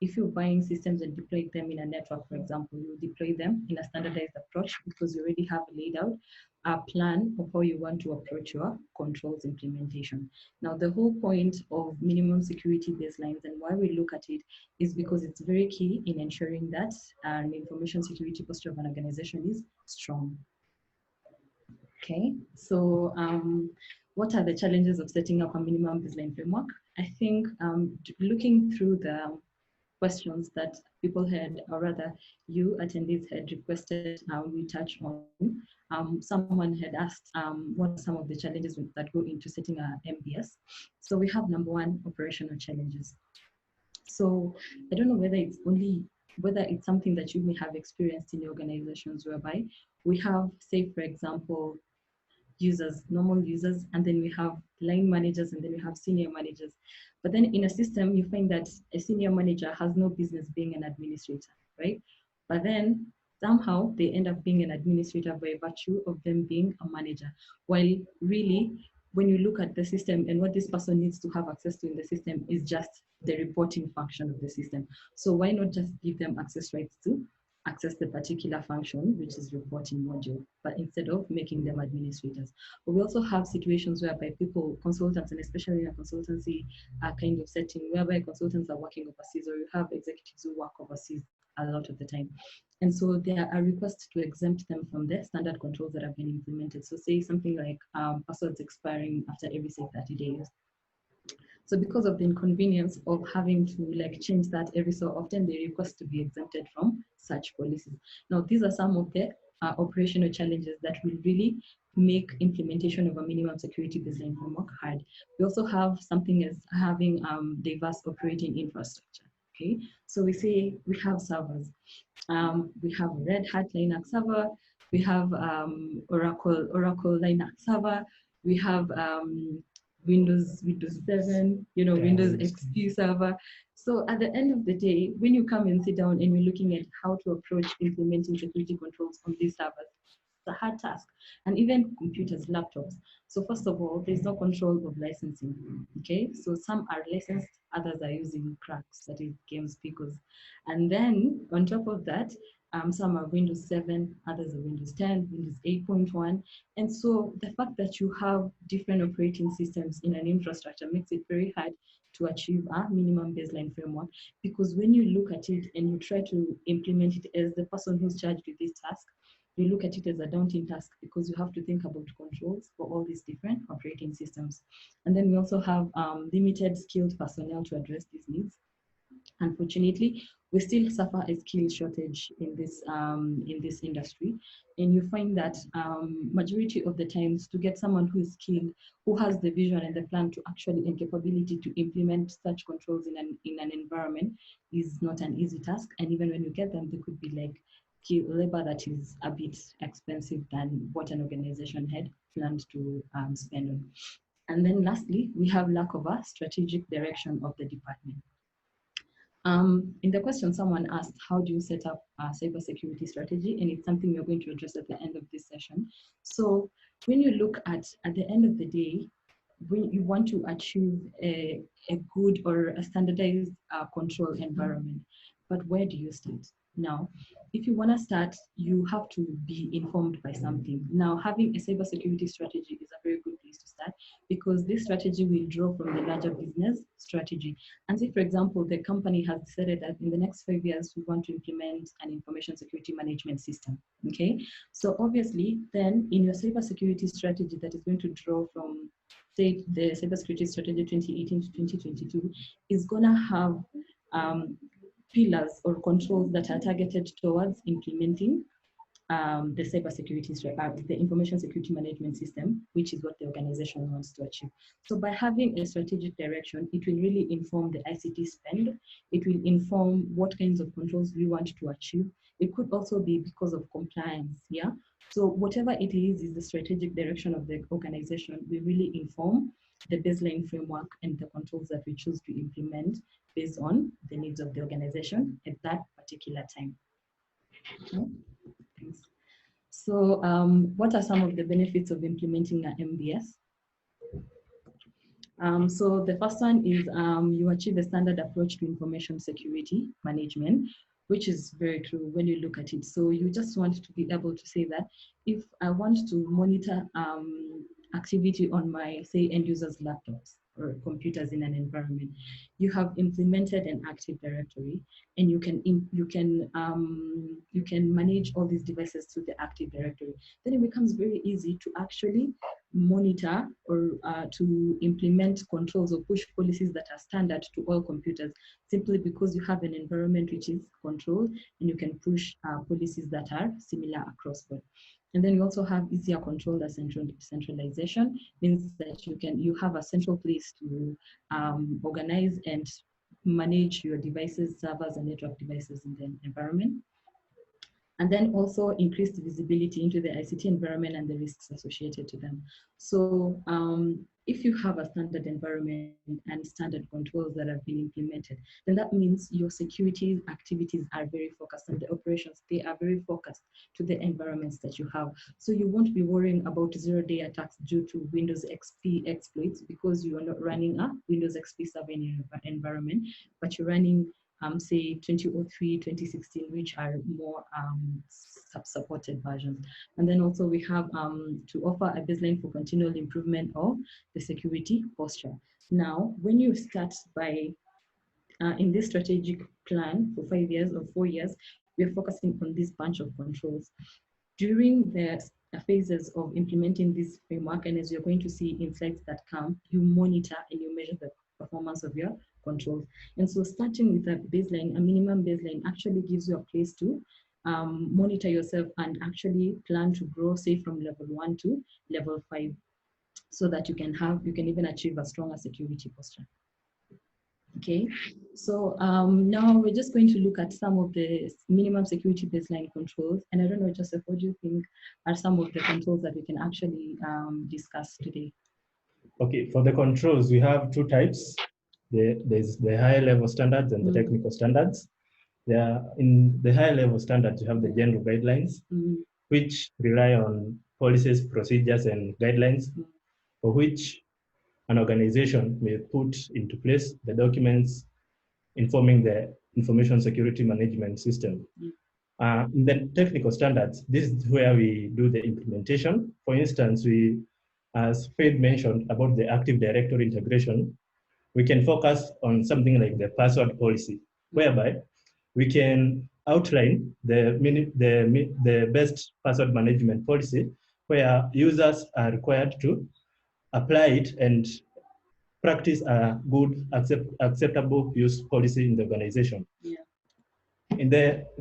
If you're buying systems and deploy them in a network, for example, you deploy them in a standardized approach because you already have laid out a plan of how you want to approach your controls implementation. Now, the whole point of minimum security baselines and why we look at it is because it's very key in ensuring that an information security posture of an organization is strong. Okay, so what are the challenges of setting up a minimum baseline framework? I think looking through the questions that people had, or rather you attendees had requested we touch on. Someone had asked what are some of the challenges that go into setting a MBS. So we have number one, operational challenges. So I don't know whether it's something that you may have experienced in your organizations whereby we have, say, for example, users, normal users, and then we have line managers, and then we have senior managers. But then in a system, you find that a senior manager has no business being an administrator, right? But then somehow they end up being an administrator by virtue of them being a manager. While really, when you look at the system and what this person needs to have access to in the system is just the reporting function of the system. So why not just give them access rights to access the particular function, which is reporting module, but instead of making them administrators. But we also have situations whereby people, consultants, and especially in a consultancy kind of setting, whereby consultants are working overseas, or you have executives who work overseas a lot of the time. And so there are requests to exempt them from the standard controls that have been implemented. So say something like passwords expiring after every say 30 days. So because of the inconvenience of having to change that every so often, they request to be exempted from such policies. Now, these are some of the operational challenges that will really make implementation of a minimum security baseline framework hard. We also have something as having diverse operating infrastructure. Okay, so we say we have servers. We have Red Hat Linux server. We have Oracle Linux server. We have Windows 7, Windows XP server. So at the end of the day, when you come and sit down and we're looking at how to approach implementing security controls on these servers, it's a hard task. And even computers, laptops. So first of all, there's no control of licensing. Okay, so some are licensed, others are using cracks, that is game speakers. And then on top of that, some are Windows 7, others are Windows 10, Windows 8.1. And so the fact that you have different operating systems in an infrastructure makes it very hard to achieve a minimum baseline framework, because when you look at it and you try to implement it as the person who's charged with this task, you look at it as a daunting task because you have to think about controls for all these different operating systems. And then we also have limited skilled personnel to address these needs. Unfortunately, we still suffer a skill shortage in this industry, and you find that majority of the times to get someone who is skilled, who has the vision and the plan to actually and capability to implement such controls in an environment is not an easy task. And even when you get them, they could be labor that is a bit expensive than what an organization had planned to spend on. And then lastly, we have lack of a strategic direction of the department. In the question, someone asked, how do you set up a cybersecurity strategy? And it's something we're going to address at the end of this session. So when you look at the end of the day, when you want to achieve a good or a standardized control environment, but where do you start? Now, if you want to start, you have to be informed by something. Now, having a cybersecurity strategy is a very good place to start, because this strategy will draw from the larger business strategy. And say, for example, the company has decided that in the next 5 years, we want to implement an information security management system, okay? So obviously, then in your cybersecurity strategy that is going to draw from, say, the Cybersecurity Strategy 2018 to 2022 is going to have pillars or controls that are targeted towards implementing the cybersecurity, the information security management system, which is what the organization wants to achieve. So by having a strategic direction, it will really inform the ICT spend. It will inform what kinds of controls we want to achieve. It could also be because of compliance, yeah? So whatever it is the strategic direction of the organization will really inform the baseline framework and the controls that we choose to implement based on the needs of the organization at that particular time. Okay. Thanks. So what are some of the benefits of implementing an MBS? So the first one is you achieve a standard approach to information security management, which is very true when you look at it. So you just want to be able to say that if I want to monitor activity on my, say, end users' laptops or computers in an environment, you have implemented an Active Directory, and you can manage all these devices through the Active Directory. Then it becomes very easy to actually monitor or to implement controls or push policies that are standard to all computers, simply because you have an environment which is controlled, and you can push policies that are similar across board. And then you also have easier control as centralization, means that you have a central place to organize and manage your devices, servers, and network devices in the environment. And then also increased visibility into the ICT environment and the risks associated to them. So if you have a standard environment and standard controls that have been implemented, then that means your security activities are very focused, and the operations, they are very focused to the environments that you have. So you won't be worrying about zero-day attacks due to Windows XP exploits, because you are not running a Windows XP server in your environment, but you're running say 2003, 2016, which are more supported versions. And then also we have to offer a baseline for continual improvement of the security posture. Now, when you start by, in this strategic plan for 5 years or 4 years, we're focusing on this bunch of controls. During the phases of implementing this framework, and as you're going to see in slides that come, you monitor and you measure the performance of your controls. And so starting with a baseline, a minimum baseline, actually gives you a place to monitor yourself and actually plan to grow, say, from level 1 to level 5, so that you can even achieve a stronger security posture. Okay, so now we're just going to look at some of the minimum security baseline controls. And I don't know, Joseph, what do you think are some of the controls that we can actually discuss today? Okay, for the controls, we have two types. There's the higher level standards and the technical standards. In the higher level standards, you have the general guidelines, which rely on policies, procedures, and guidelines, for which an organization may put into place the documents informing the information security management system. In the technical standards, this is where we do the implementation. For instance, as Faith mentioned about the Active Directory integration, we can focus on something like the password policy, whereby we can outline the best password management policy, where users are required to apply it and practice a good, acceptable use policy in the organization. Yeah.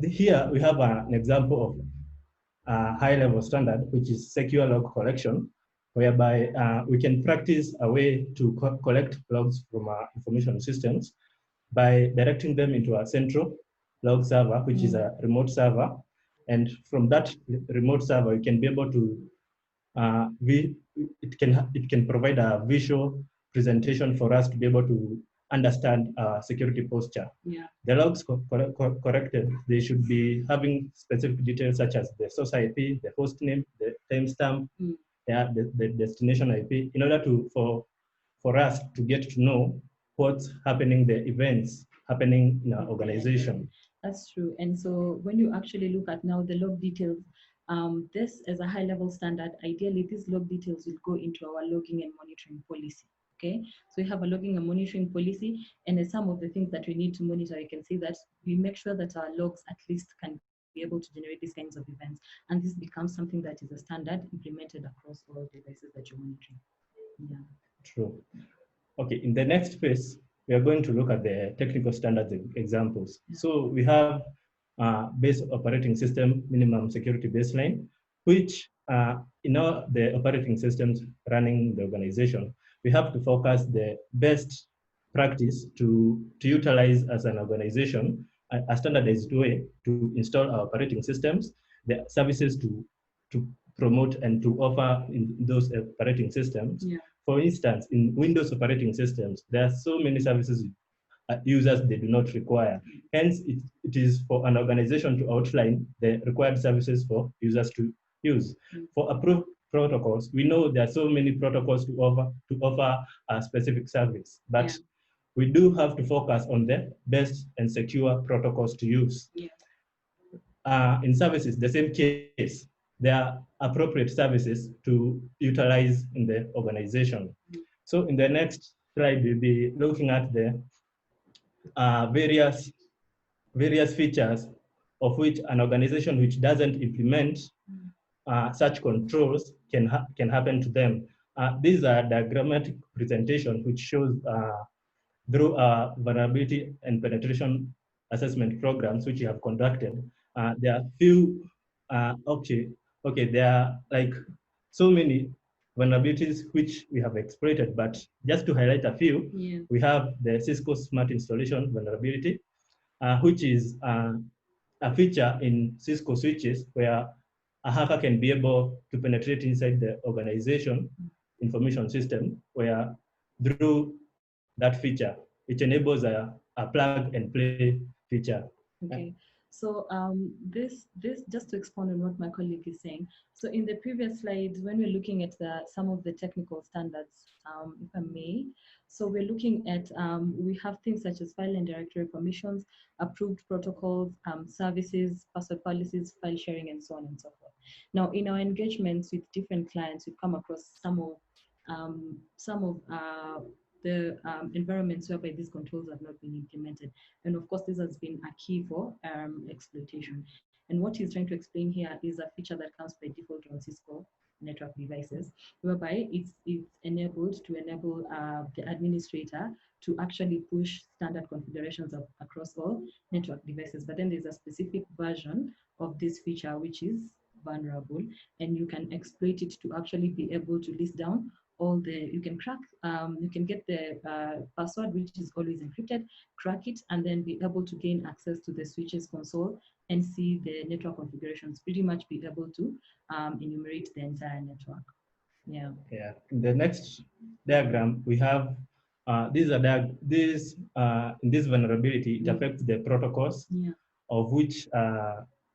Here we have an example of a high-level standard, which is secure log collection, whereby we can practice a way to collect logs from our information systems by directing them into a central log server, which is a remote server. And from that remote server, you can be able to, it can provide a visual presentation for us to be able to understand security posture. Yeah. The logs corrected, they should be having specific details such as the source IP, the host name, the timestamp, the destination IP, in order for us to get to know what's happening, the events happening in our organization. That's true. And so when you actually look at now the log details, this as a high level standard, ideally these log details will go into our logging and monitoring policy. Okay, so we have a logging and monitoring policy, and as some of the things that we need to monitor, you can see that we make sure that our logs at least can be able to generate these kinds of events. And this becomes something that is a standard implemented across all devices that you're monitoring. Yeah. True. Okay, in the next phase, we are going to look at the technical standards examples. Yeah. So we have base operating system minimum security baseline, which in all the operating systems running the organization, we have to focus the best practice to utilize as an organization a standardized way to install our operating systems, the services to promote and to offer in those operating systems, For instance, in Windows operating systems, there are so many services users they do not require. Hence, it is for an organization to outline the required services for users to use. For approved protocols, we know there are so many protocols to offer a specific service, but we do have to focus on the best and secure protocols to use. In services, the same case, there are appropriate services to utilize in the organization. So in the next slide, we'll be looking at the various features of which an organization which doesn't implement such controls can happen to them. These are diagrammatic presentation which shows through vulnerability and penetration assessment programs which you have conducted. There are few, there are like so many vulnerabilities which we have exploited, but just to highlight a few, we have the Cisco Smart Installation vulnerability, which is a feature in Cisco switches where a hacker can be able to penetrate inside the organization information system, where through that feature, it enables a plug and play feature. Okay. So this just to expand on what my colleague is saying. So in the previous slides, when we're looking at some of the technical standards, if I may, so we're looking at we have things such as file and directory permissions, approved protocols, services, password policies, file sharing, and so on and so forth. Now, in our engagements with different clients, we've come across some of the environments whereby these controls have not been implemented. And of course, this has been a key for exploitation. And what he's trying to explain here is a feature that comes by default on Cisco network devices, whereby it's enabled to enable the administrator to actually push standard configurations across all network devices. But then there's a specific version of this feature which is vulnerable, and you can exploit it to actually be able to list down all the, you can crack, you can get the password, which is always encrypted, crack it, and then be able to gain access to the switches console and see the network configurations, pretty much be able to enumerate the entire network. Yeah. In the next diagram, we have in this vulnerability, it affects the protocols of which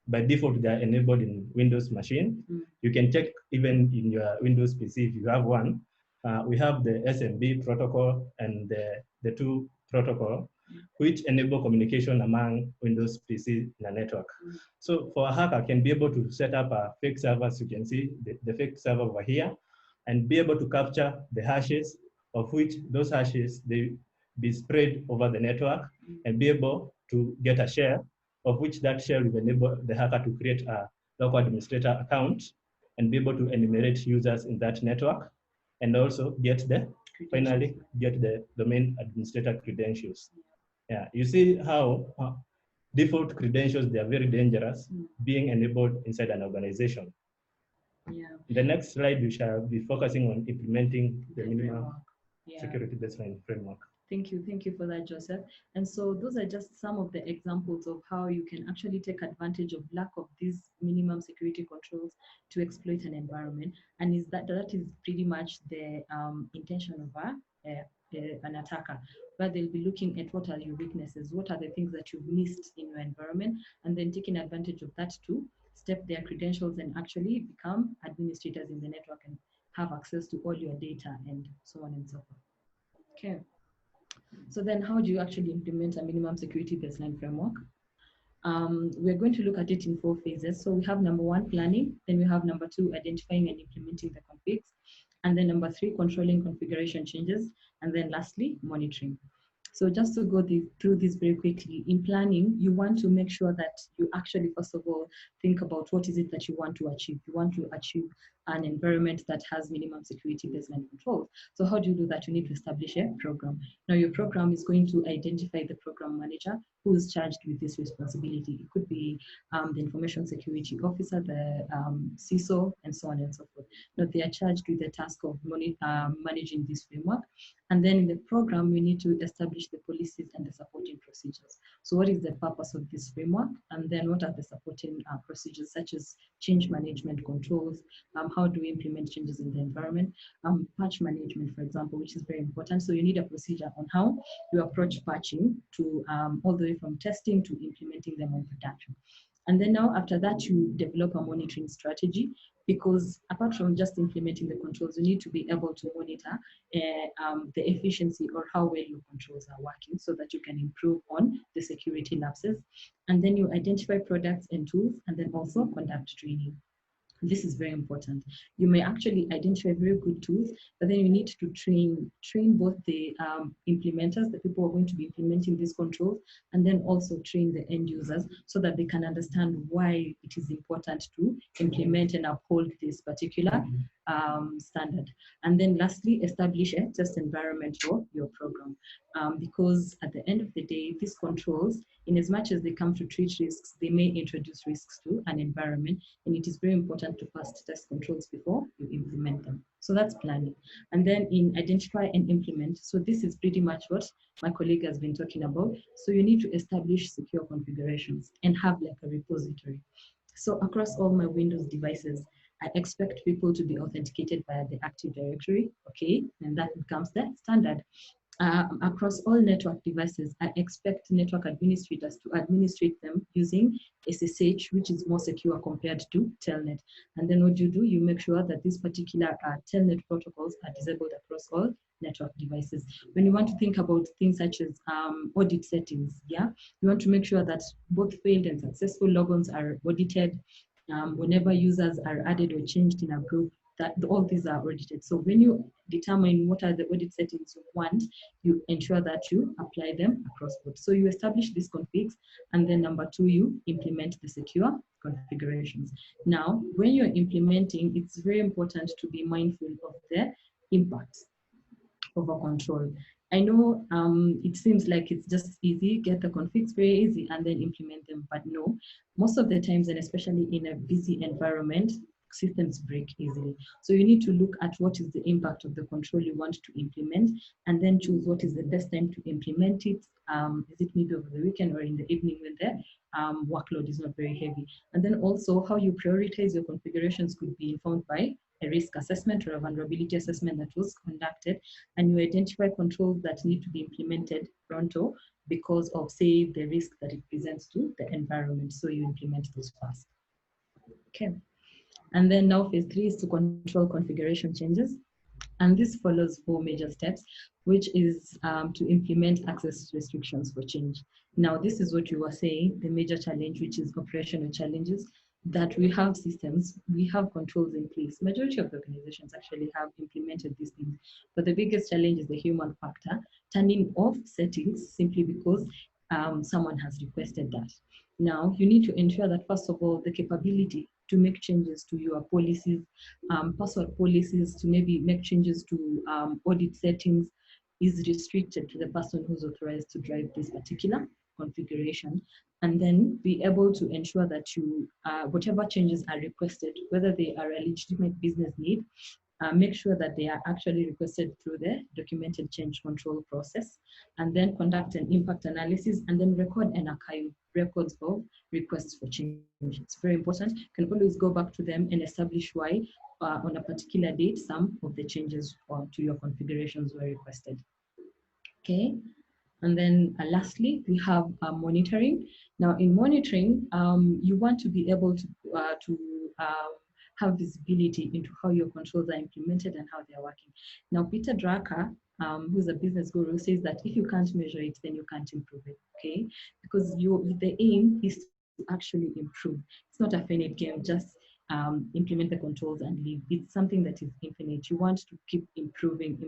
by default they are enabled in Windows machine. You can check even in your Windows PC if you have one. We have the SMB protocol and the two protocol, which enable communication among Windows PC in a network. So for a hacker, can be able to set up a fake server, as you can see the fake server over here, and be able to capture the hashes, of which those hashes they be spread over the network, and be able to get a share, of which that share will enable the hacker to create a local administrator account and be able to enumerate users in that network, and also finally get the domain administrator credentials. Yeah, you see how default credentials, they are very dangerous being enabled inside an organization. Yeah. In the next slide, we shall be focusing on implementing the minimum security baseline framework. Thank you for that, Joseph. And so those are just some of the examples of how you can actually take advantage of lack of these minimum security controls to exploit an environment. And that is pretty much the intention of an attacker, where they'll be looking at what are your weaknesses, what are the things that you've missed in your environment, and then taking advantage of that to step their credentials and actually become administrators in the network and have access to all your data and so on and so forth. Okay. So then how do you actually implement a minimum security baseline framework? We're going to look at it in 4 phases. So we have number 1, planning. Then we have number 2, identifying and implementing the configs. And then number 3, controlling configuration changes. And then lastly, monitoring. So just to go through this very quickly, in planning, you want to make sure that you actually, first of all, think about what is it that you want to achieve. You want to achieve an environment that has minimum security baseline controls. So how do you do that? You need to establish a program. Now your program is going to identify the program manager who is charged with this responsibility. It could be the information security officer, the CISO, and so on and so forth. Now they are charged with the task of managing this framework. And then in the program, we need to establish the policies and the supporting procedures. So what is the purpose of this framework? And then what are the supporting procedures such as change management controls? How do we implement changes in the environment? Patch management, for example, which is very important. So you need a procedure on how you approach patching to all the way from testing to implementing them on production. And then now after that, you develop a monitoring strategy, because apart from just implementing the controls, you need to be able to monitor the efficiency or how well your controls are working so that you can improve on the security lapses. And then you identify products and tools, and then also conduct training. This is very important. You may actually identify very good tools, but then you need to train both the implementers, the people who are going to be implementing these controls, and then also train the end users so that they can understand why it is important to implement and uphold this particular standard. And then lastly, establish a test environment for your program. Because at the end of the day, these controls, in as much as they come to treat risks, they may introduce risks to an environment, and it is very important to first test controls before you implement them. So that's planning. And then in identify and implement, so this is pretty much what my colleague has been talking about. So you need to establish secure configurations and have like a repository. So across all my Windows devices, I expect people to be authenticated via the Active Directory, okay? And that becomes the standard. Across all network devices, I expect network administrators to administrate them using SSH, which is more secure compared to Telnet. And then what you do, you make sure that these particular Telnet protocols are disabled across all network devices. When you want to think about things such as audit settings, yeah, you want to make sure that both failed and successful logons are audited. Whenever users are added or changed in a group, that all these are audited. So when you determine what are the audit settings you want, you ensure that you apply them across both. So you establish these configs, and then number two, you implement the secure configurations. Now, when you're implementing, it's very important to be mindful of the impact of a control. I know it seems like it's just easy, get the configs very easy and then implement them, but no, most of the times, and especially in a busy environment, systems break easily. So you need to look at what is the impact of the control you want to implement, and then choose what is the best time to implement it. Is it maybe over the weekend or in the evening when the workload is not very heavy? And then also how you prioritize your configurations could be informed by a risk assessment or a vulnerability assessment that was conducted, and you identify controls that need to be implemented pronto because of, say, the risk that it presents to the environment. So you implement those first. Okay. And then now phase 3 is to control configuration changes. And this follows 4 major steps, which is to implement access restrictions for change. Now, this is what you were saying, the major challenge, which is operational challenges, that we have systems, we have controls in place. Majority of the organizations actually have implemented these things, but the biggest challenge is the human factor, turning off settings simply because someone has requested that. Now, you need to ensure that, first of all, the capability to make changes to your policies, password policies, to maybe make changes to audit settings is restricted to the person who's authorized to drive this particular configuration, and then be able to ensure that you, whatever changes are requested, whether they are a legitimate business need, make sure that they are actually requested through the documented change control process, and then conduct an impact analysis, and then record and archive records of requests for change. It's very important. You can always go back to them and establish why on a particular date some of the changes to your configurations were requested. Okay. And then lastly, we have monitoring. Now in monitoring, you want to be able to have visibility into how your controls are implemented and how they're working. Now, Peter Drucker, who's a business guru, says that if you can't measure it, then you can't improve it, okay? Because the aim is to actually improve. It's not a finite game, just implement the controls and leave. It's something that is infinite. You want to keep improving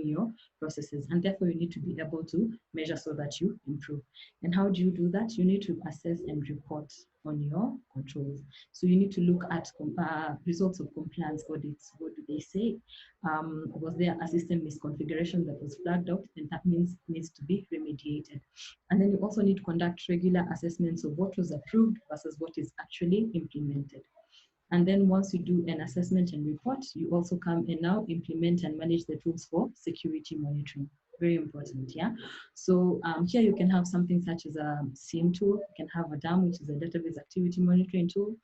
your processes, and therefore you need to be able to measure so that you improve. And how do you do that? You need to assess and report on your controls. So you need to look at results of compliance audits. What do they say? Was there a system misconfiguration that was flagged out? And that means it needs to be remediated. And then you also need to conduct regular assessments of what was approved versus what is actually implemented. And then once you do an assessment and report, you also come and now implement and manage the tools for security monitoring. Very important, yeah. So here you can have something such as a SIEM tool. You can have a DAM, which is a database activity monitoring tool.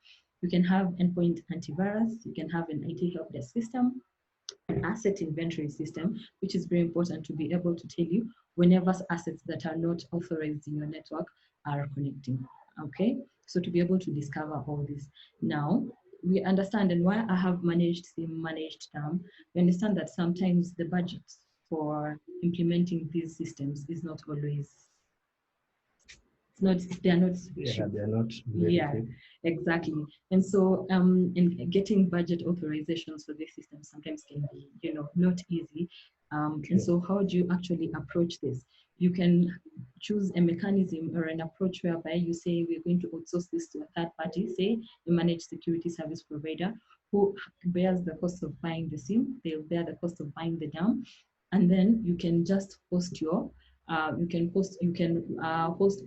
You can have endpoint antivirus. You can have an IT help desk system, an asset inventory system, which is very important to be able to tell you whenever assets that are not authorized in your network are connecting. Okay, so to be able to discover all this. Now, we understand, and why I have managed SIEM, managed DAM, we understand that sometimes the budget for implementing these systems is not always, they're not cheap. They're not very cheap. Exactly. And so in getting budget authorizations for these systems sometimes can be, not easy. And so how do you actually approach this? You can choose a mechanism or an approach whereby you say we're going to outsource this to a third party, say a managed security service provider who bears the cost of buying the SIM, they'll bear the cost of buying the DAM, and then you can just host your you can host,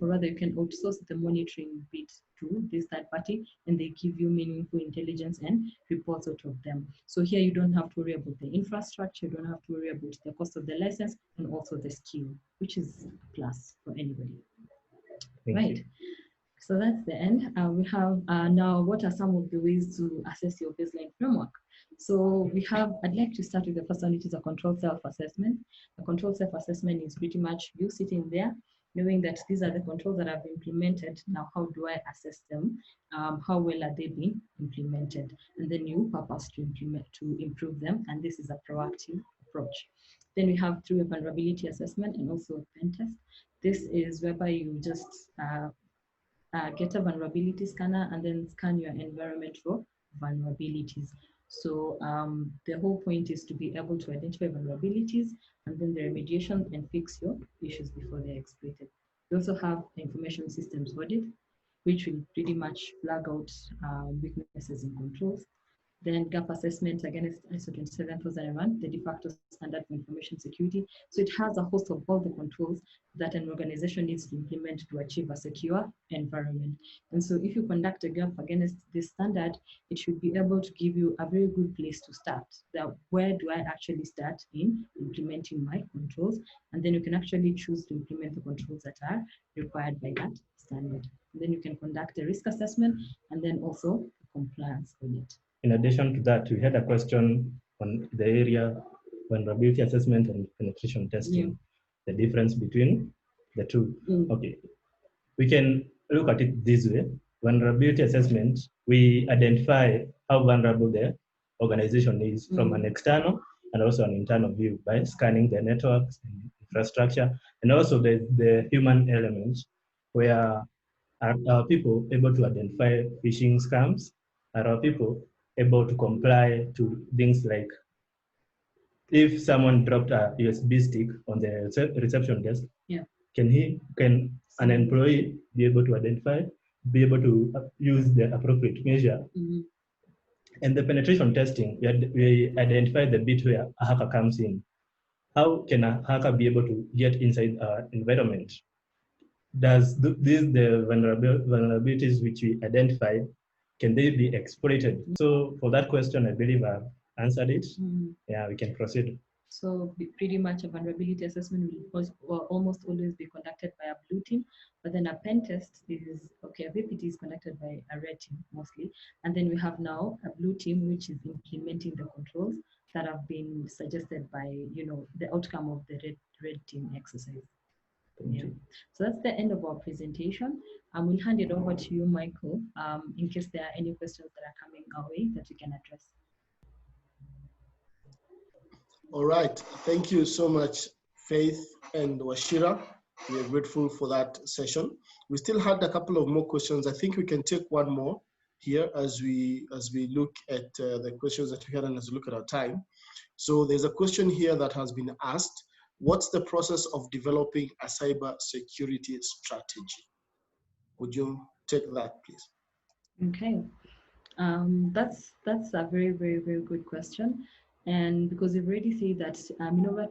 or rather you can outsource the monitoring bit to this third party, and they give you meaningful intelligence and reports out of them. So here you don't have to worry about the infrastructure, you don't have to worry about the cost of the license, and also the skill, which is a plus for anybody. Thank you. So that's the end. We have now, what are some of the ways to assess your baseline framework? So I'd like to start with the first one, which is a controlled self-assessment. A controlled self-assessment is pretty much you sitting there, knowing that these are the controls that I've implemented. Now, how do I assess them? How well are they being implemented? And then you purpose to improve them. And this is a proactive approach. Then we have through a vulnerability assessment and also a pen test. This is whereby you just get a vulnerability scanner and then scan your environment for vulnerabilities. So the whole point is to be able to identify vulnerabilities and then the remediation and fix your issues before they're exploited. We also have information systems audit, which will pretty much flag out weaknesses in controls. Then gap assessment against ISO 27001, the de facto standard for information security. So it has a host of all the controls that an organization needs to implement to achieve a secure environment. And so if you conduct a gap against this standard, it should be able to give you a very good place to start. That where do I actually start in implementing my controls? And then you can actually choose to implement the controls that are required by that standard. And then you can conduct a risk assessment and then also a compliance audit. In addition to that, we had a question on the area vulnerability assessment and penetration testing, the difference between the two. Okay, we can look at it this way. Vulnerability assessment, we identify how vulnerable the organization is from an external and also an internal view by scanning the networks and infrastructure, and also the human element, where are people able to identify phishing scams? Are our people able to comply to things like if someone dropped a USB stick on the reception desk, can an employee be able to identify, be able to use the appropriate measure? And the penetration testing, we identify the bit where a hacker comes in. How can a hacker be able to get inside our environment? Does the vulnerabilities which we identified, can they be exploited? So for that question, I believe I've answered it. Yeah, we can proceed. So pretty much a vulnerability assessment will almost always be conducted by a blue team, but then a pen test is, okay, a VPT is conducted by a red team mostly. And then we have now a blue team, which is implementing the controls that have been suggested by, the outcome of the red team exercise. Yeah. So that's the end of our presentation. We'll hand it over to you, Michael, in case there are any questions that are coming our way that you can address. All right. Thank you so much, Faith and Wachira. We are grateful for that session. We still had a couple of more questions. I think we can take one more here as we look at the questions that we had and as we look at our time. So there's a question here that has been asked. What's the process of developing a cybersecurity strategy? Would you take that, please? Okay, that's a very, very, very good question. And because we've already said that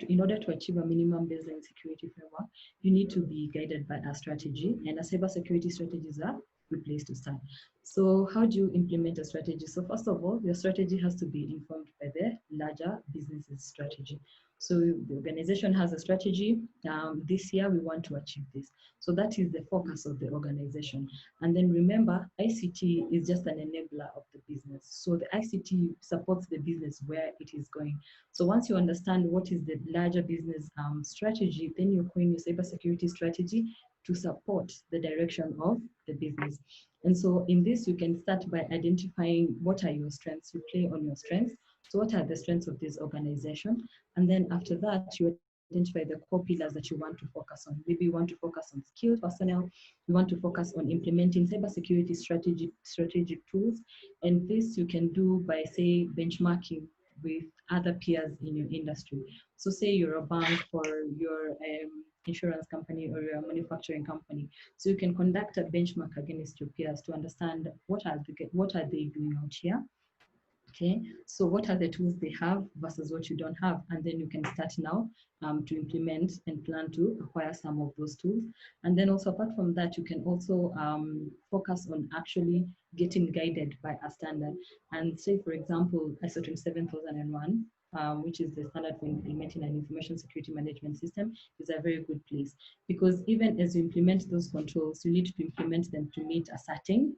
in order to achieve a minimum baseline security framework, you need to be guided by a strategy, and a cybersecurity strategy is a good place to start. So how do you implement a strategy? So first of all, your strategy has to be informed by the larger business's strategy. So the organization has a strategy. This year we want to achieve this. So that is the focus of the organization. And then remember, ICT is just an enabler of the business. So the ICT supports the business where it is going. So once you understand what is the larger business strategy, then you coin your cybersecurity strategy to support the direction of the business. And so in this, you can start by identifying what are your strengths. You play on your strengths. So what are the strengths of this organization? And then after that, you identify the core pillars that you want to focus on. Maybe you want to focus on skilled personnel. You want to focus on implementing cybersecurity strategic tools. And this you can do by, say, benchmarking with other peers in your industry. So say you're a bank or you're insurance company or you're a manufacturing company. So you can conduct a benchmark against your peers to understand what are they doing out here. Okay, so what are the tools they have versus what you don't have? And then you can start now to implement and plan to acquire some of those tools. And then also apart from that, you can also focus on actually getting guided by a standard. And say, for example, ISO 27001, which is the standard for implementing an information security management system, is a very good place. Because even as you implement those controls, you need to implement them to meet a certain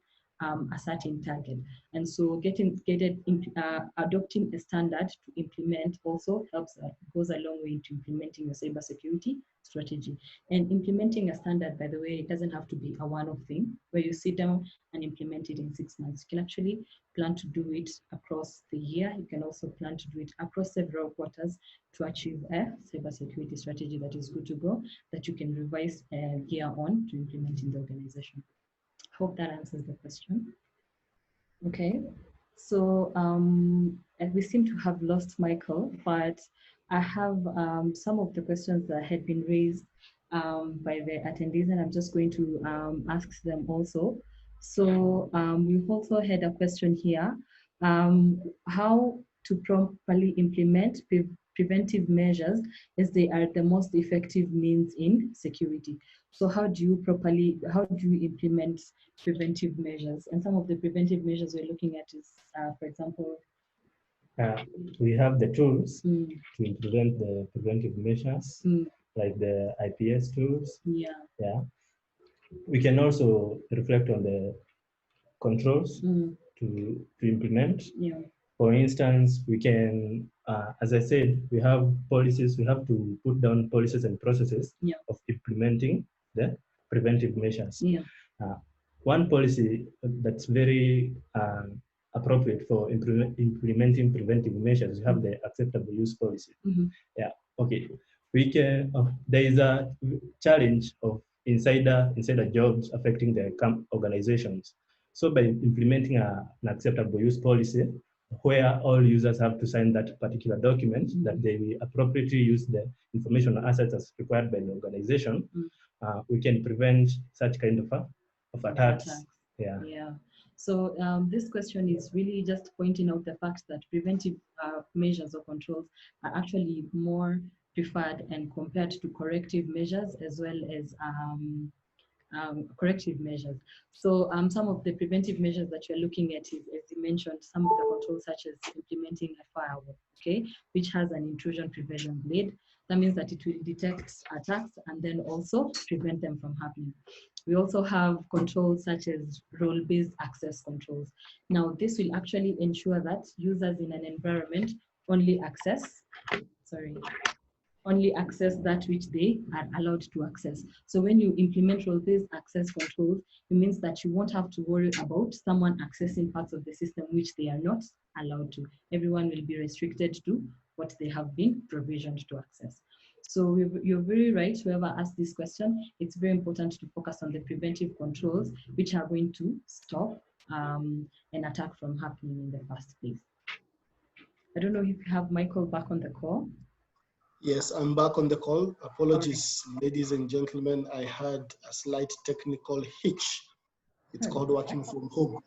target. And so adopting a standard to implement also helps, goes a long way into implementing your cybersecurity strategy. And implementing a standard, by the way, it doesn't have to be a one-off thing where you sit down and implement it in 6 months. You can actually plan to do it across the year. You can also plan to do it across several quarters to achieve a cybersecurity strategy that is good to go, that you can revise year on to implement in the organization. Hope that answers the question. Okay, so and we seem to have lost Michael, but I have some of the questions that had been raised by the attendees, and I'm just going to ask them also. So we've also had a question here, how to properly implement preventive measures as they are the most effective means in security. So how do you implement preventive measures? And some of the preventive measures we're looking at is, for example, we have the tools to implement the preventive measures, like the IPS tools. Yeah. We can also reflect on the controls to implement. For instance, we can, as I said, we have policies. We have to put down policies and processes of implementing the preventive measures. One policy that's very appropriate for implementing preventive measures, we have the acceptable use policy. Yeah, okay. We can. There is a challenge of insider jobs affecting the organizations. So by implementing an acceptable use policy, where all users have to sign that particular document that they will appropriately use the information assets as required by the organization, we can prevent such kind of attacks. Yeah. So this question is really just pointing out the fact that preventive measures or controls are actually more preferred and compared to corrective measures as well as corrective measures. So some of the preventive measures that you're looking at is, as you mentioned, some of the controls such as implementing a firewall, okay, which has an intrusion prevention blade. That means that it will detect attacks and then also prevent them from happening. We also have controls such as role-based access controls. Now, this will actually ensure that users in an environment only access that which they are allowed to access. So when you implement role-based access controls, it means that you won't have to worry about someone accessing parts of the system which they are not allowed to. Everyone will be restricted to what they have been provisioned to access. So you're very right, whoever asked this question, it's very important to focus on the preventive controls which are going to stop an attack from happening in the first place. I don't know if you have Michael back on the call. Yes, I'm back on the call. Apologies, ladies and gentlemen. I had a slight technical hitch. It's called working from home.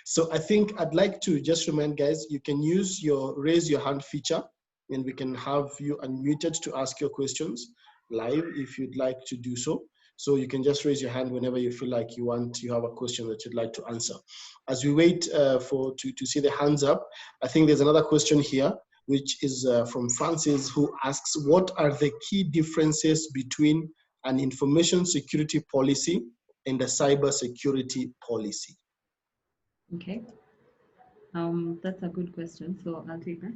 So I think I'd like to just remind guys, you can use your raise your hand feature and we can have you unmuted to ask your questions live if you'd like to do so. So you can just raise your hand whenever you feel like you have a question that you'd like to answer. As we wait to see the hands up, I think there's another question here, which is from Francis, who asks, what are the key differences between an information security policy and a cybersecurity policy? Okay, that's a good question. So I'll take that.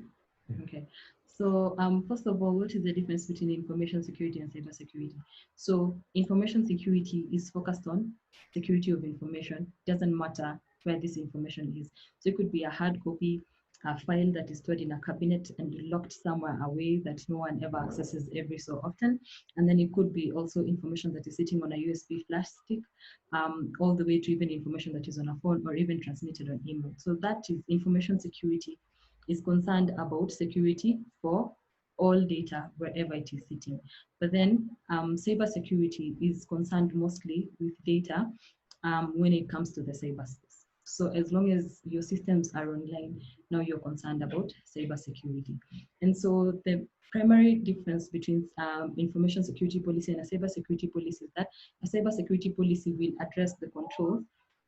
Okay. So first of all, what is the difference between information security and cybersecurity? So information security is focused on security of information. Doesn't matter where this information is. So it could be a hard copy, a file that is stored in a cabinet and locked somewhere away that no one ever accesses every so often. And then it could be also information that is sitting on a USB flash stick, all the way to even information that is on a phone or even transmitted on email. So that is information security, is concerned about security for all data wherever it is sitting. But then cybersecurity is concerned mostly with data when it comes to the cyberspace. So as long as your systems are online, now you're concerned about cybersecurity. And so the primary difference between information security policy and a cybersecurity policy is that a cybersecurity policy will address the controls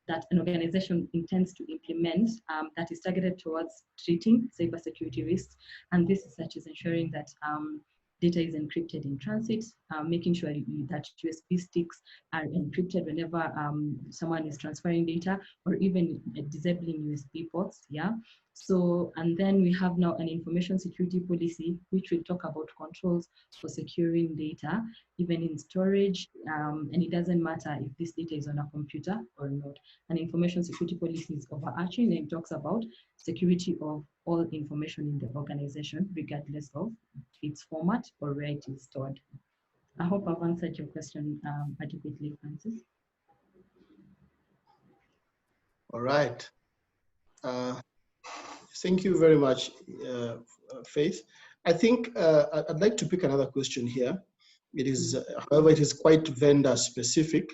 that an organization intends to implement that is targeted towards treating cybersecurity risks. And this is such as ensuring that data is encrypted in transit, making sure that USB sticks are encrypted whenever someone is transferring data, or even disabling USB ports, yeah? So, and then we have now an information security policy, which will talk about controls for securing data, even in storage, and it doesn't matter if this data is on a computer or not. An information security policy is overarching and it talks about security of all information in the organization, regardless of its format or where it is stored. I hope I've answered your question adequately, Francis. All right. Thank you very much, Faith. I think I'd like to pick another question here. It is, however, it is quite vendor specific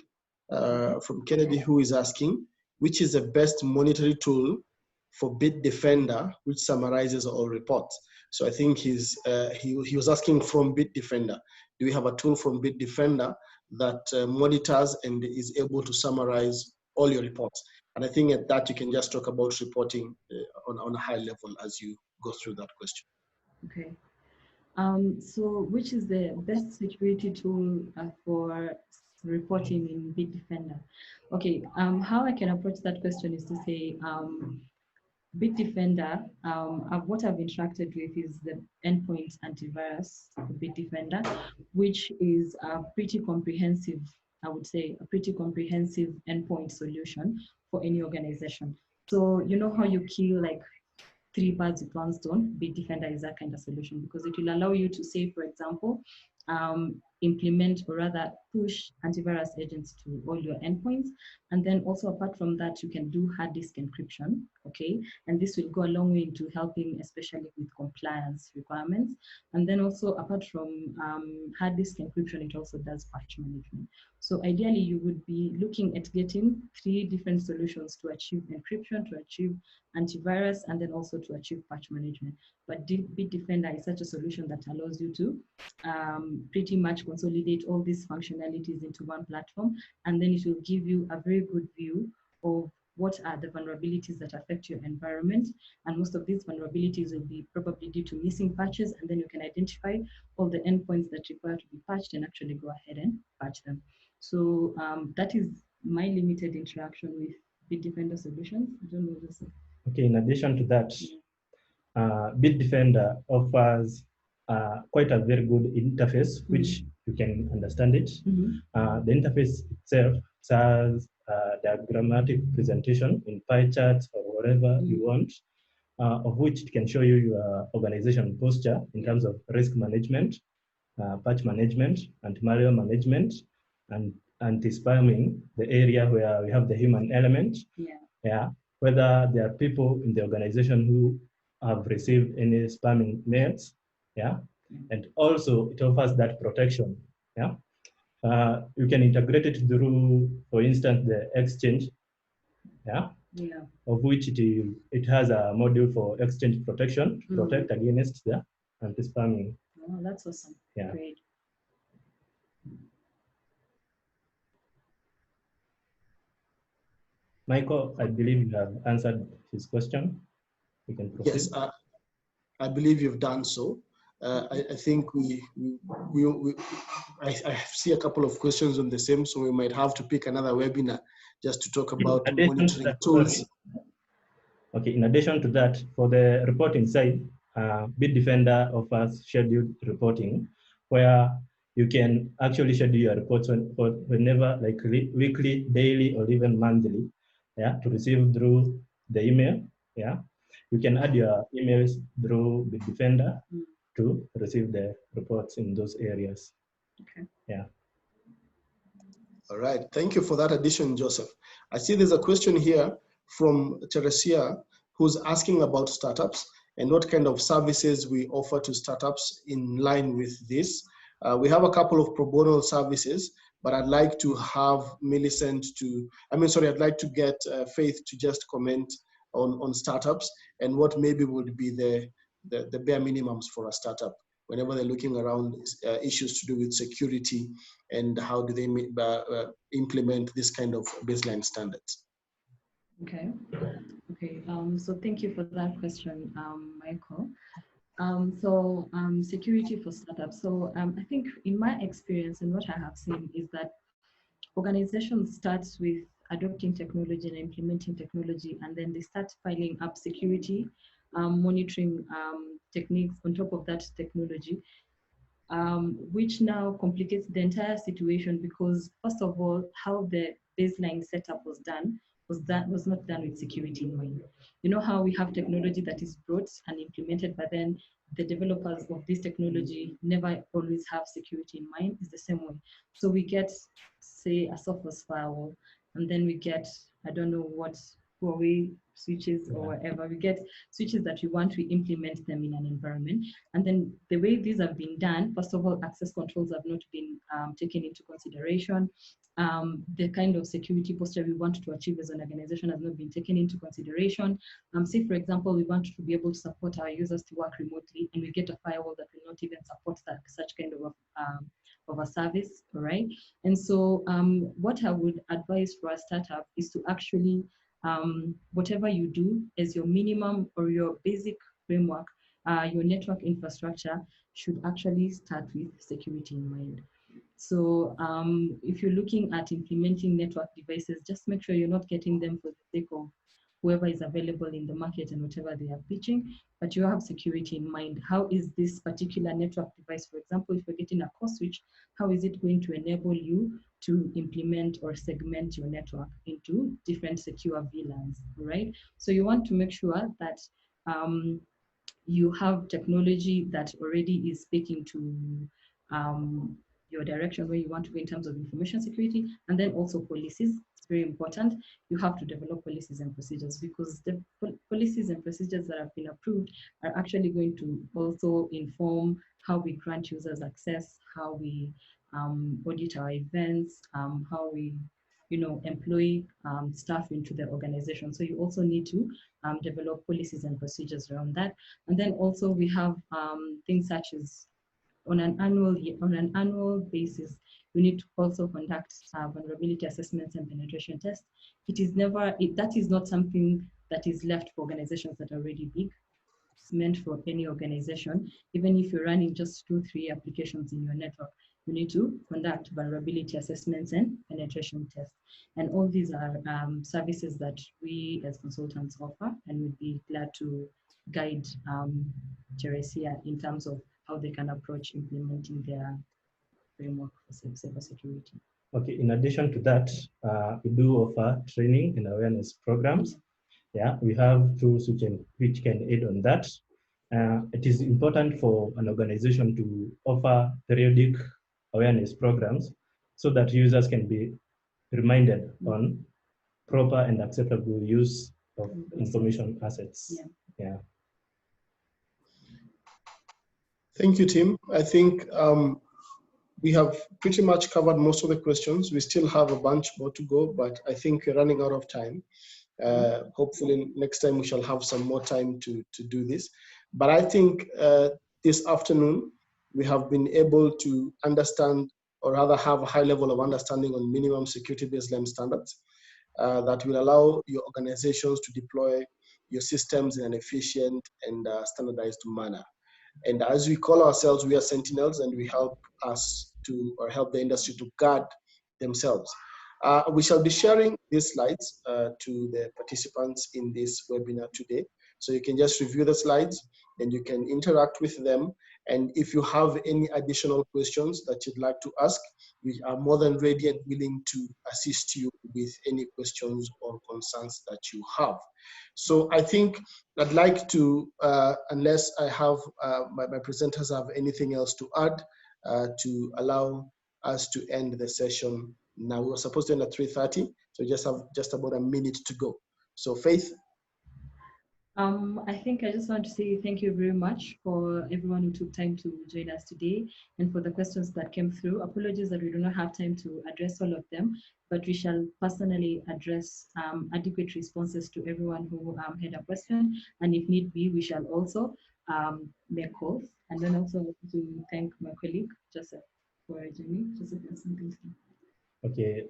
from Kennedy, who is asking, which is the best monitoring tool for BitDefender, which summarizes all reports? So I think he was asking from BitDefender. Do we have a tool from BitDefender that monitors and is able to summarize all your reports? And I think at that you can just talk about reporting on a high level as you go through that question. Okay. So which is the best security tool for reporting in BitDefender? Okay, how I can approach that question is to say, BitDefender, what I've interacted with is the endpoint antivirus for BitDefender, which is a pretty comprehensive, I would say, a pretty comprehensive endpoint solution for any organization. So you know how you kill like 3 birds with 1 stone? BitDefender is that kind of solution because it will allow you to say, for example, implement or rather push antivirus agents to all your endpoints. And then also apart from that, you can do hard disk encryption, okay? And this will go a long way into helping, especially with compliance requirements. And then also apart from hard disk encryption, it also does patch management. So ideally you would be looking at getting 3 different solutions to achieve encryption, to achieve antivirus, and then also to achieve patch management. But BitDefender is such a solution that allows you to pretty much consolidate all these functionalities into one platform, and then it will give you a very good view of what are the vulnerabilities that affect your environment. And most of these vulnerabilities will be probably due to missing patches, and then you can identify all the endpoints that require to be patched and actually go ahead and patch them. So that is my limited interaction with BitDefender solutions. I don't know this. Okay, in addition to that, BitDefender offers quite a very good interface, which you can understand it. The interface itself has a diagrammatic presentation in pie charts or whatever you want, of which it can show you your organization posture in terms of risk management, patch management, anti-malware management, and anti-spamming, the area where we have the human element. Yeah, whether there are people in the organization who have received any spamming mails, yeah, and also it offers that protection, yeah. You can integrate it through, for instance, the Exchange, yeah, of which it has a module for Exchange protection to protect against the anti-spamming. Oh, that's awesome. Yeah. Great. Michael, I believe you have answered his question. We can proceed. Yes, I believe you've done so. I think I see a couple of questions on the same, so we might have to pick another webinar just to talk about monitoring tools. Okay, in addition to that, for the reporting side, BitDefender offers scheduled reporting, where you can actually schedule your reports whenever, like weekly, daily, or even monthly, yeah, to receive through the email. Yeah, you can add your emails through BitDefender to receive the reports in those areas. Okay. Yeah. All right, thank you for that addition, Joseph. I see there's a question here from Teresia, who's asking about startups and what kind of services we offer to startups in line with this. We have a couple of pro bono services, but I'd like to have I'd like to get Faith to just comment on startups and what maybe would be the bare minimums for a startup whenever they're looking around issues to do with security and how do they implement this kind of baseline standards. Okay. Okay. So thank you for that question, Michael. Security for startups. So I think in my experience and what I have seen is that organizations start with adopting technology and implementing technology, and then they start piling up security monitoring techniques on top of that technology, which now complicates the entire situation because, first of all, how the baseline setup was not done with security in mind. You know how we have technology that is brought and implemented, but then the developers of this technology never always have security in mind. It's the same way. So we get, say, a Sophos firewall, and then we get, I don't know what, Huawei switches or whatever. We get switches that we want to implement them in an environment. And then the way these have been done, first of all, access controls have not been taken into consideration. The kind of security posture we want to achieve as an organization has not been taken into consideration. Say, for example, we want to be able to support our users to work remotely, and we get a firewall that will not even support such kind of a service, all right? And so what I would advise for a startup is to actually, whatever you do as your minimum or your basic framework, your network infrastructure should actually start with security in mind. So if you're looking at implementing network devices, just make sure you're not getting them for the sake of whoever is available in the market and whatever they are pitching, but you have security in mind. How is this particular network device, for example, if you're getting a core switch, how is it going to enable you to implement or segment your network into different secure VLANs, right? So you want to make sure that you have technology that already is speaking to your direction where you want to go in terms of information security, and then also policies. It's very important. You have to develop policies and procedures because the policies and procedures that have been approved are actually going to also inform how we grant users access, how we audit our events, how we employ staff into the organization. So you also need to develop policies and procedures around that. And then also we have things such as on an annual basis, we need to also conduct vulnerability assessments and penetration tests. That is not something that is left for organizations that are already big. It's meant for any organization. Even if you're running just 2-3 applications in your network, you need to conduct vulnerability assessments and penetration tests. And all these are services that we as consultants offer, and we'd be glad to guide Teresia in terms of how they can approach implementing their framework for cybersecurity. Okay, in addition to that, we do offer training and awareness programs. Yeah, we have tools which can aid on that. It is important for an organization to offer periodic awareness programs so that users can be reminded on proper and acceptable use of information assets. Yeah. Thank you, Tim. I think we have pretty much covered most of the questions. We still have a bunch more to go, but I think we're running out of time. Hopefully next time we shall have some more time to do this. But I think this afternoon we have been able to understand, or rather have a high level of understanding on minimum security baseline standards. that will allow your organizations to deploy your systems in an efficient and standardized manner. And as we call ourselves, we are sentinels, and we help help the industry to guard themselves. We shall be sharing these slides to the participants in this webinar today. So you can just review the slides and you can interact with them. And if you have any additional questions that you'd like to ask, we are more than ready and willing to assist you with any questions or concerns that you have. So I think I'd like to, unless I have my presenters have anything else to add, to allow us to end the session now. We were supposed to end at 3:30, so we just have just about a minute to go. So Faith. I think I just want to say thank you very much for everyone who took time to join us today and for the questions that came through. Apologies that we do not have time to address all of them, but we shall personally address adequate responses to everyone who had a question. And if need be, we shall also make calls. And then also to thank my colleague, Joseph, for joining. Joseph, has something to say. Okay,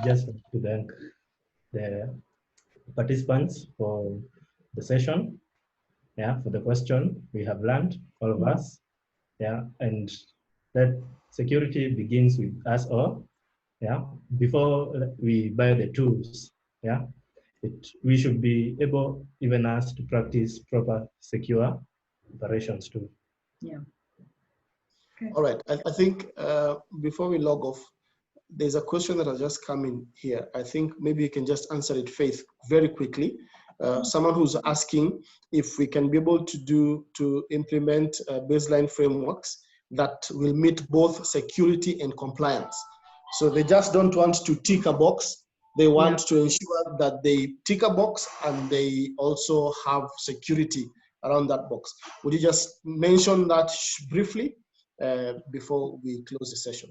just to thank the participants for the session, yeah, for the question we have learned, all of us, yeah, and that security begins with us all, yeah. Before we buy the tools, yeah, we should be able, even us, to practice proper secure operations too. Yeah. Okay. All right, I think before we log off, there's a question that has just come in here. I think maybe you can just answer it, Faith, very quickly. Someone who's asking if we can be able to implement baseline frameworks that will meet both security and compliance. So they just don't want to tick a box. They want to ensure that they tick a box and they also have security around that box. Would you just mention that briefly before we close the session?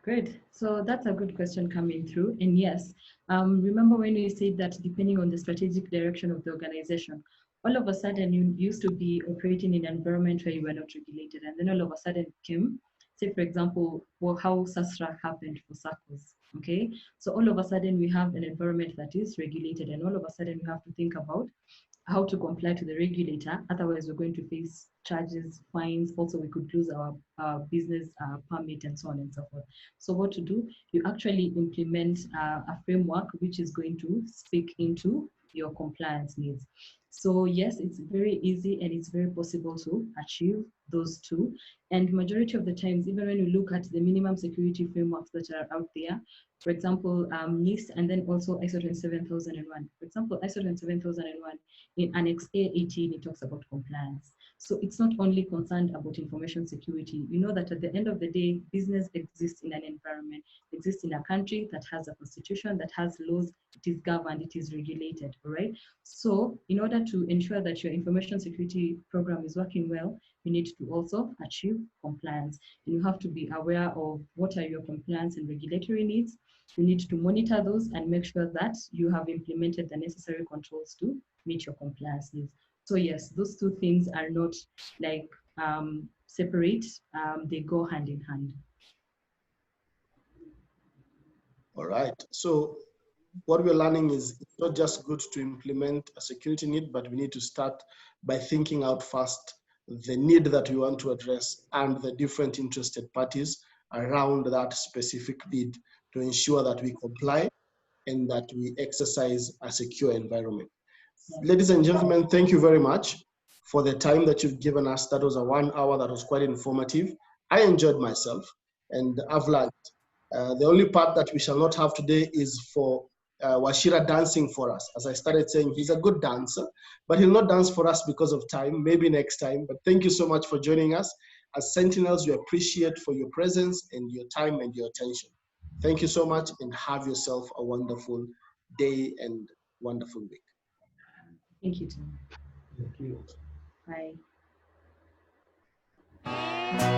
Good. So that's a good question coming through. And yes, remember when we said that depending on the strategic direction of the organization, all of a sudden you used to be operating in an environment where you were not regulated. And then all of a sudden came, say for example, how SASRA happened for SACCOs, okay? So all of a sudden we have an environment that is regulated, and all of a sudden we have to think about how to comply to the regulator. Otherwise, we're going to face charges, fines. Also, we could lose our business permit and so on and so forth. So what to do? You actually implement a framework which is going to speak into your compliance needs. So yes, it's very easy and it's very possible to achieve those two. And majority of the times, even when you look at the minimum security frameworks that are out there, for example, NIST and then also ISO 27001. For example, ISO 27001, in Annex A18, it talks about compliance. So it's not only concerned about information security. You know that at the end of the day, business exists in an environment, exists in a country that has a constitution, that has laws, it is governed, it is regulated, all right? So in order to ensure that your information security program is working well, you need to also achieve compliance. And you have to be aware of what are your compliance and regulatory needs. You need to monitor those and make sure that you have implemented the necessary controls to meet your compliance needs. So yes, those two things are not like separate, they go hand in hand. All right, so what we're learning is it's not just good to implement a security need, but we need to start by thinking out first the need that we want to address and the different interested parties around that specific need to ensure that we comply and that we exercise a secure environment. Ladies and gentlemen, thank you very much for the time that you've given us. That was a 1 hour that was quite informative. I enjoyed myself and I've learned. The only part that we shall not have today is for Wachira dancing for us. As I started saying, he's a good dancer, but he'll not dance for us because of time, maybe next time. But thank you so much for joining us. As Sentinels, we appreciate for your presence and your time and your attention. Thank you so much and have yourself a wonderful day and wonderful week. Thank you, Tim. Thank you. Bye.